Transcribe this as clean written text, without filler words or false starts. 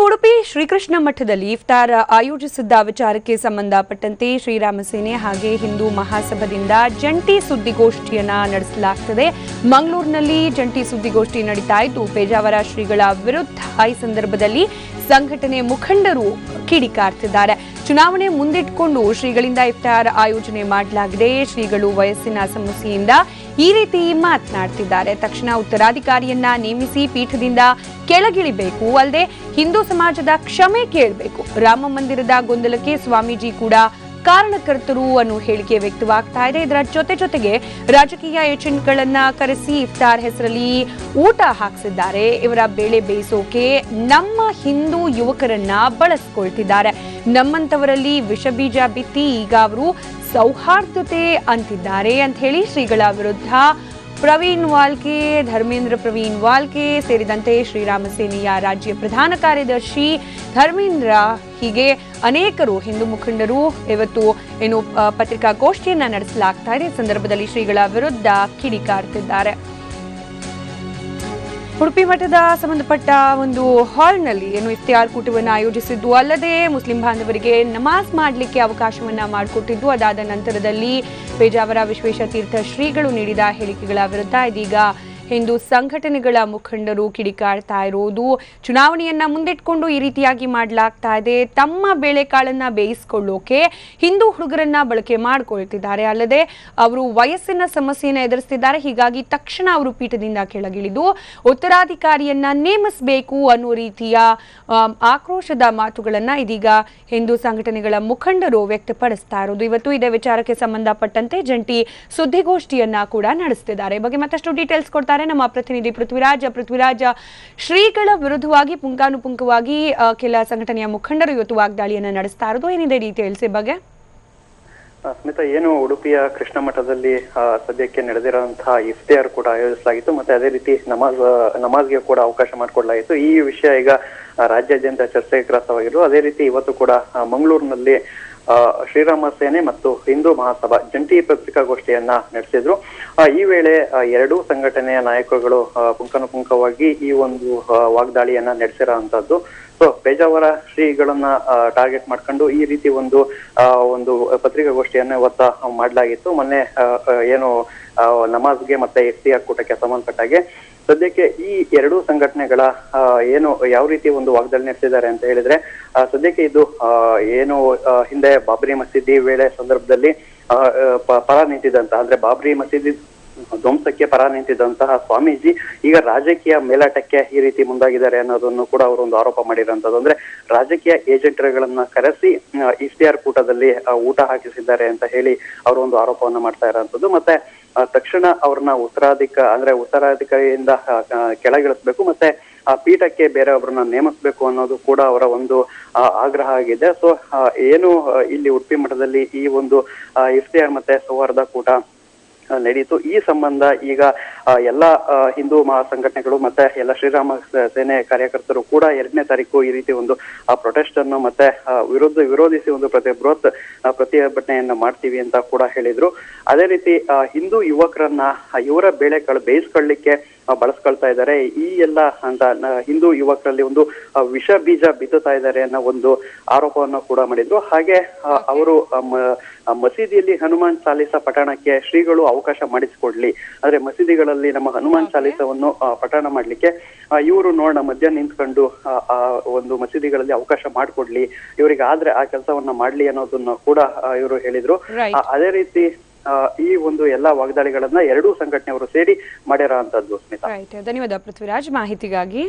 ಉಡುಪಿ ಶ್ರೀಕೃಷ್ಣ ಮಠದಲ್ಲಿ ಇಫ್ತಾರ್ ಆಯೋಜಿಸಿದ್ದ ವಿಚಾರಕ್ಕೆ ಸಂಬಂಧಪಟ್ಟಂತೆ ಶ್ರೀರಾಮ ಸೇನೆ ಹಾಗೆ ಹಿಂದೂ ಮಹಾಸಭಾದಿಂದ ಜಂಟಿ ಸುದ್ದಿಗೋಷ್ಠಿಯನ್ನ ನಡೆಸಲಾಗುತ್ತದೆ. ಮಂಗಳೂರಿನಲ್ಲಿ ಜಂಟಿ ಸುದ್ದಿಗೋಷ್ಠಿ ನಡೀತಾ ಇದ್ದು, ಪೇಜಾವರ ಶ್ರೀಗಳ ವಿರುದ್ಧ ಈ ಸಂದರ್ಭದಲ್ಲಿ ಸಂಘಟನೆ ಮುಖಂಡರು ಕಿಡಿಕಾರ್ತಿದ್ದಾರೆ. ಚುನಾವಣೆ ಮುಂದಿಟ್ಟುಕೊಂಡು ಶ್ರೀಗಳಿಂದ ಇಫ್ತಾರ್ ಆಯೋಜನೆ ಮಾಡಲಾಗಿದೆ. ಶ್ರೀಗಳು ವಯಸ್ಸಿನ ಸಮಸ್ಯೆಯಿಂದ ಈ ರೀತಿ ಮಾತನಾಡ್ತಿದ್ದಾರೆ. ತಕ್ಷಣ ಉತ್ತರಾಧಿಕಾರಿಯನ್ನ ನೇಮಿಸಿ ಪೀಠದಿಂದ ಕೆಳಗಿಳಿಬೇಕು, ಅಲ್ಲದೆ ಹಿಂದೂ ಸಮಾಜದ ಕ್ಷಮೆ ಕೇಳಬೇಕು. ರಾಮ ಮಂದಿರದ ಗೊಂದಲಕ್ಕೆ ಸ್ವಾಮೀಜಿ ಕೂಡ ಕಾರಣಕರ್ತರು ಅನ್ನೋ ಹೇಳಿಕೆ ವ್ಯಕ್ತವಾಗ್ತಾ ಇದೆ. ಇದರ ಜೊತೆಗೆ ರಾಜಕೀಯ ಏಜೆಂಟ್ಗಳನ್ನ ಕರೆಸಿ ಇಫ್ತಾರ್ ಹೆಸರಲ್ಲಿ ಊಟ ಹಾಕಿಸಿದ್ದಾರೆ. ಇವರ ಬೇಳೆ ಬೇಯಿಸೋಕೆ ನಮ್ಮ ಹಿಂದೂ ಯುವಕರನ್ನ ಬಳಸ್ಕೊಳ್ತಿದ್ದಾರೆ. ನಮ್ಮಂತವರಲ್ಲಿ ವಿಷಬೀಜ ಬಿತ್ತಿ ಈಗ ಅವರು ಸೌಹಾರ್ದತೆ ಅಂತಿದ್ದಾರೆ ಅಂತ ಹೇಳಿ ಶ್ರೀಗಳ ವಿರುದ್ಧ ಪ್ರವೀಣ್ ವಾಲ್ಕೆ, ಧರ್ಮೇಂದ್ರ ಪ್ರವೀಣ್ ವಾಲ್ಕೆ ಸೇರಿದಂತೆ ಶ್ರೀರಾಮ ಸೇನೆಯ ರಾಜ್ಯ ಪ್ರಧಾನ ಕಾರ್ಯದರ್ಶಿ ಧರ್ಮೇಂದ್ರ ಹೀಗೆ ಅನೇಕರು ಹಿಂದೂ ಮುಖಂಡರು ಇವತ್ತು ಪತ್ರಿಕಾಗೋಷ್ಠಿಯನ್ನ ನಡೆಸಲಾಗ್ತಾ ಇದೆ. ಈ ಸಂದರ್ಭದಲ್ಲಿ ಶ್ರೀಗಳ ವಿರುದ್ಧ ಕಿಡಿಕಾರ್ತಿದ್ದಾರೆ. ಉಡುಪಿ ಮಠದ ಸಂಬಂಧಪಟ್ಟ ಒಂದು ಹಾಲ್ನಲ್ಲಿ ಇಫ್ತಿಯಾರ್ ಕೂಟವನ್ನು ಆಯೋಜಿಸಿದ್ದು, ಅಲ್ಲದೆ ಮುಸ್ಲಿಂ ಬಾಂಧವರಿಗೆ ನಮಾಜ್ ಮಾಡಲಿಕ್ಕೆ ಅವಕಾಶವನ್ನ ಮಾಡಿಕೊಟ್ಟಿದ್ದು. ಅದಾದ ನಂತರದಲ್ಲಿ ಪೇಜಾವರ ವಿಶ್ವೇಶ ತೀರ್ಥ ಶ್ರೀಗಳು ನೀಡಿದ ಹೇಳಿಕೆಗಳ ವಿರುದ್ಧ ಇದೀಗ ಹಿಂದೂ ಸಂಘಟನೆಗಳ ಮುಖಂಡರು ಕಿಡಿಕಾಡ್ತಾ ಇರೋದು. ಚುನಾವಣೆಯನ್ನ ಮುಂದಿಟ್ಕೊಂಡು ಈ ರೀತಿಯಾಗಿ ಮಾಡಲಾಗ್ತಾ ಇದೆ. ತಮ್ಮ ಬೇಳೆಕಾಳನ್ನ ಬೇಯಿಸಿಕೊಳ್ಳೋಕೆ ಹಿಂದೂ ಹುಡುಗರನ್ನ ಬಳಕೆ ಮಾಡ್ಕೊಳ್ತಿದ್ದಾರೆ. ಅಲ್ಲದೆ ಅವರು ವಯಸ್ಸಿನ ಸಮಸ್ಯೆಯನ್ನ ಎದುರಿಸ್ತಿದ್ದಾರೆ. ಹೀಗಾಗಿ ತಕ್ಷಣ ಅವರು ಪೀಠದಿಂದ ಕೆಳಗಿಳಿದು ಉತ್ತರಾಧಿಕಾರಿಯನ್ನ ನೇಮಿಸಬೇಕು ಅನ್ನೋ ರೀತಿಯ ಆಕ್ರೋಶದ ಮಾತುಗಳನ್ನ ಇದೀಗ ಹಿಂದೂ ಸಂಘಟನೆಗಳ ಮುಖಂಡರು ವ್ಯಕ್ತಪಡಿಸ್ತಾ ಇರೋದು. ಇವತ್ತು ಇದೇ ವಿಚಾರಕ್ಕೆ ಸಂಬಂಧಪಟ್ಟಂತೆ ಜಂಟಿ ಸುದ್ದಿಗೋಷ್ಠಿಯನ್ನ ಕೂಡ ನಡೆಸ್ತಿದ್ದಾರೆ. ಬಗ್ಗೆ ಮತ್ತಷ್ಟು ಡೀಟೇಲ್ಸ್ ಕೊಡ್ತಾರೆ ನಮ್ಮ ಪ್ರತಿನಿಧಿ ಪೃಥ್ವಿರಾಜ್. ಶ್ರೀಗಳ ವಿರುದ್ಧವಾಗಿ ಪುಂಖಾನುಪುಂಖವಾಗಿ ಕೆಲ ಸಂಘಟನೆಯ ಮುಖಂಡರು ಇವತ್ತು ವಾಗ್ದಾಳಿಯನ್ನ ನಡೆಸ್ತಾ ಇರೋದು. ಏನಿದೆ ಡೀಟೇಲ್ಸ್ ಈ ಬಗ್ಗೆ? ಸ್ಮಿತಾ, ಏನು ಉಡುಪಿಯ ಕೃಷ್ಣ ಮಠದಲ್ಲಿ ಸದ್ಯಕ್ಕೆ ನಡೆದಿರುವಂತಹ ಇಫ್ತಿಯಾರ್ ಕೂಡ ಆಯೋಜಿಸಲಾಗಿತ್ತು. ಮತ್ತೆ ಅದೇ ರೀತಿ ನಮಾಜ್ಗೆ ಕೂಡ ಅವಕಾಶ ಮಾಡಿಕೊಡ್ಲಾಗಿತ್ತು. ಈ ವಿಷಯ ಈಗ ರಾಜ್ಯಾದ್ಯಂತ ಚರ್ಚೆಗೆ ಗ್ರಾಸವಾಗಿರು. ಅದೇ ರೀತಿ ಇವತ್ತು ಕೂಡ ಮಂಗಳೂರಿನಲ್ಲಿ ಶ್ರೀರಾಮ ಸೇನೆ ಮತ್ತು ಹಿಂದೂ ಮಹಾಸಭಾ ಜಂಟಿ ಪತ್ರಿಕಾಗೋಷ್ಠಿಯನ್ನ ನಡೆಸಿದ್ರು. ಈ ವೇಳೆ ಎರಡೂ ಸಂಘಟನೆಯ ನಾಯಕರುಗಳು ಪುಂಖಾನುಪುಂಖವಾಗಿ ಈ ಒಂದು ವಾಗ್ದಾಳಿಯನ್ನ ನಡೆಸಿರೋಂಥದ್ದು. ಸೊ ಪೇಜಾವರ ಶ್ರೀಗಳನ್ನ ಟಾರ್ಗೆಟ್ ಮಾಡ್ಕೊಂಡು ಈ ರೀತಿ ಒಂದು ಪತ್ರಿಕಾಗೋಷ್ಠಿಯನ್ನ ಇವತ್ತು ಮಾಡಲಾಗಿತ್ತು. ಮೊನ್ನೆ ಏನು ನಮಾಜ್ಗೆ ಮತ್ತೆ ಇಫ್ತಿಯಾರ್ ಕೂಟಕ್ಕೆ ಸಂಬಂಧಪಟ್ಟಾಗೆ ಸದ್ಯಕ್ಕೆ ಈ ಎರಡೂ ಸಂಘಟನೆಗಳ ಏನು ಯಾವ ರೀತಿ ಒಂದು ವಾಗ್ದಾಳಿ ನಡೆಸಿದ್ದಾರೆ ಅಂತ ಹೇಳಿದ್ರೆ, ಸದ್ಯಕ್ಕೆ ಇದು ಏನು ಹಿಂದೆ ಬಾಬ್ರಿ ಮಸೀದಿ ವೇಳೆ ಸಂದರ್ಭದಲ್ಲಿ ಪರ ನಿಂತಿದ್ದಂತಹ, ಅಂದ್ರೆ ಬಾಬ್ರಿ ಮಸೀದಿ ಧ್ವಂಸಕ್ಕೆ ಪರ ನಿಂತಿದ್ದಂತಹ ಸ್ವಾಮೀಜಿ ಈಗ ರಾಜಕೀಯ ಮೇಲಾಟಕ್ಕೆ ಈ ರೀತಿ ಮುಂದಾಗಿದ್ದಾರೆ ಅನ್ನೋದನ್ನು ಕೂಡ ಅವರು ಒಂದು ಆರೋಪ ಮಾಡಿರೋಂಥದ್ದು. ಅಂದ್ರೆ ರಾಜಕೀಯ ಏಜೆಂಟ್ಗಳನ್ನ ಕರೆಸಿ ಇಫ್ತಿಯಾರ್ ಕೂಟದಲ್ಲಿ ಊಟ ಹಾಕಿಸಿದ್ದಾರೆ ಅಂತ ಹೇಳಿ ಅವರು ಒಂದು ಆರೋಪವನ್ನ ಮಾಡ್ತಾ ಇರೋಂಥದ್ದು. ಮತ್ತೆ ತಕ್ಷಣ ಅವ್ರನ್ನ ಉತ್ತರಾಧಿಕಾರಿಯಿಂದ ಕೆಳಗಿಳಿಸ್ಬೇಕು, ಮತ್ತೆ ಆ ಪೀಠಕ್ಕೆ ಬೇರೆಯೊಬ್ಬರನ್ನ ನೇಮಿಸಬೇಕು ಅನ್ನೋದು ಕೂಡ ಅವರ ಒಂದು ಆಗ್ರಹ ಆಗಿದೆ. ಸೊ ಏನು ಇಲ್ಲಿ ಉಡುಪಿ ಮಠದಲ್ಲಿ ಈ ಒಂದು ಇಫ್ತಿಯಾರ್ ಮತ್ತೆ ಸೌಹಾರ್ದ ಕೂಟ ನಡೀತು. ಈ ಸಂಬಂಧ ಈಗ ಎಲ್ಲ ಹಿಂದೂ ಮಹಾಸಂಘಟನೆಗಳು ಮತ್ತೆ ಎಲ್ಲ ಶ್ರೀರಾಮ ಸೇನೆ ಕಾರ್ಯಕರ್ತರು ಕೂಡ 2ನೇ ತಾರೀಕು ಈ ರೀತಿ ಒಂದು ಪ್ರೊಟೆಸ್ಟ್ ಅನ್ನು ಮತ್ತೆ ವಿರೋಧಿಸಿ ಒಂದು ಬೃಹತ್ ಪ್ರತಿಭಟನೆಯನ್ನ ಮಾಡ್ತೀವಿ ಅಂತ ಕೂಡ ಹೇಳಿದ್ರು. ಅದೇ ರೀತಿ ಹಿಂದೂ ಯುವಕರನ್ನ ಇವರ ಬೇಳೆಕಾಳು ಬೇಯಿಸ್ಕೊಳ್ಳಿಕ್ಕೆ ಬಳಸ್ಕೊಳ್ತಾ ಇದ್ದಾರೆ. ಈ ಎಲ್ಲ ಅಂತ ಹಿಂದೂ ಯುವಕರಲ್ಲಿ ಒಂದು ವಿಷ ಬೀಜ ಬಿತ್ತುತ್ತಾ ಇದ್ದಾರೆ ಅನ್ನೋ ಒಂದು ಆರೋಪವನ್ನು ಕೂಡ ಮಾಡಿದ್ರು. ಹಾಗೆ ಅವರು ಮಸೀದಿಯಲ್ಲಿ ಹನುಮಾನ್ ಚಾಲೀಸ ಪಠಣಕ್ಕೆ ಶ್ರೀಗಳು ಅವಕಾಶ ಮಾಡಿಸಿಕೊಡ್ಲಿ, ಅಂದ್ರೆ ಮಸೀದಿಗಳಲ್ಲಿ ನಮ್ಮ ಹನುಮಾನ್ ಚಾಲೀಸವನ್ನು ಪಠಣ ಮಾಡ್ಲಿಕ್ಕೆ ಇವರು ನೋಡೋಣ ಮಧ್ಯಾಹ್ನ ನಿಂತ್ಕೊಂಡು ಆ ಒಂದು ಮಸೀದಿಗಳಲ್ಲಿ ಅವಕಾಶ ಮಾಡಿಕೊಡ್ಲಿ, ಇವರಿಗೆ ಆದ್ರೆ ಆ ಕೆಲಸವನ್ನ ಮಾಡ್ಲಿ ಅನ್ನೋದನ್ನ ಕೂಡ ಇವರು ಹೇಳಿದ್ರು. ಅದೇ ರೀತಿ ಈ ಒಂದು ಎಲ್ಲಾ ವಾಗ್ದಾಳಿಗಳನ್ನ ಎರಡೂ ಸಂಘಟನೆಯವರು ಸೇರಿ ಮಾಡಿರೋ ಅಂತದ್ದು. ಧನ್ಯವಾದ ಪೃಥ್ವಿರಾಜ್ ಮಾಹಿತಿಗಾಗಿ.